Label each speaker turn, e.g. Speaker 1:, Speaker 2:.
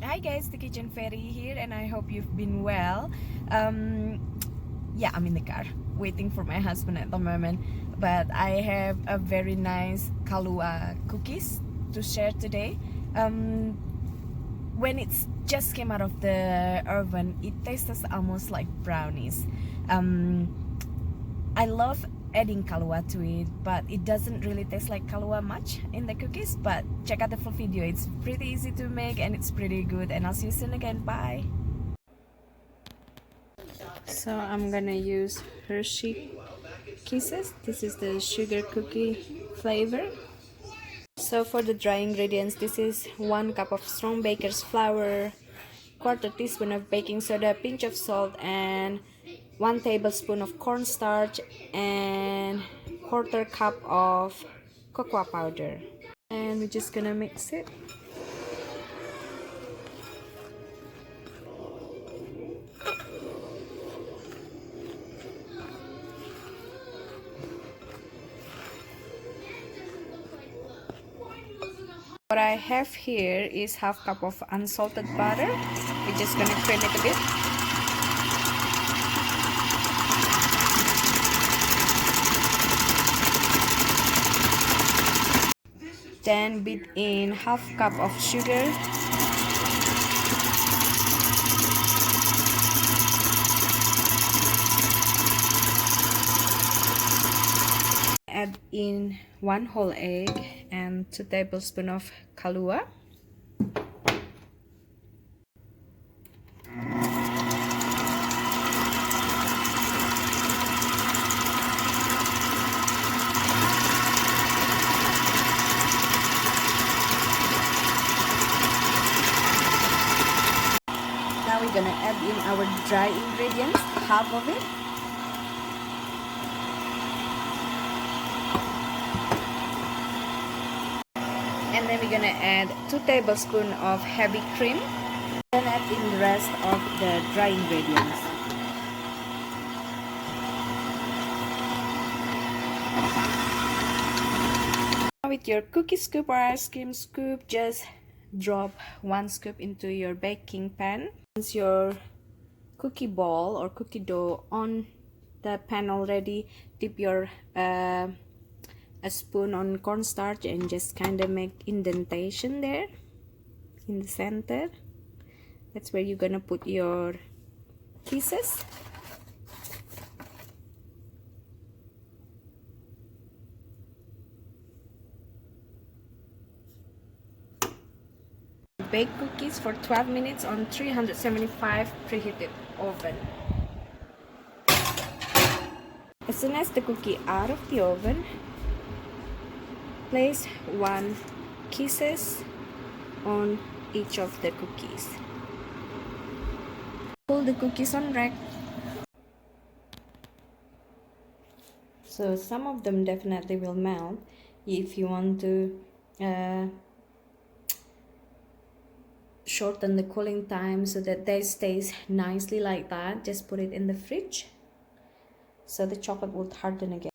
Speaker 1: Hi guys, the Kitchen Fairy here, and I hope you've been well. Yeah, I'm in the car waiting for my husband at the moment, but I have a very nice Kahlua cookies to share today. When it's just came out of the oven, it tastes almost like brownies. I love adding Kahlua to it, but it doesn't really taste like Kahlua much in the cookies. But check out the full video. It's pretty easy to make and it's pretty good, and I'll see you soon again. Bye. So I'm gonna use Hershey Kisses. This is the sugar cookie flavor. So for the dry ingredients, this is 1 cup of strong baker's flour, quarter teaspoon of baking soda, pinch of salt, and 1 tablespoon of cornstarch, and quarter cup of cocoa powder. And we're just gonna mix it. What I have here is half cup of unsalted butter. We're just gonna cream it a bit. Then beat in half cup of sugar. Add in 1 whole egg and 2 tablespoons of Kahlua. Now we're gonna add in our dry ingredients, half of it. And then we're gonna add 2 tablespoons of heavy cream. Then add in the rest of the dry ingredients. With your cookie scoop or ice cream scoop, just drop 1 scoop into your baking pan. Once your cookie ball or cookie dough on the pan already, dip your a spoon on cornstarch and just kind of make indentation there in the center. That's where you're gonna put your pieces. Bake cookies for 12 minutes on 375 preheated oven. As soon as the cookie out of the oven, place 1 kisses on each of the cookies. Pull the cookies on rack. So some of them definitely will melt. If you want to shorten the cooling time so that they stays nicely like that, just put it in the fridge so the chocolate will harden again.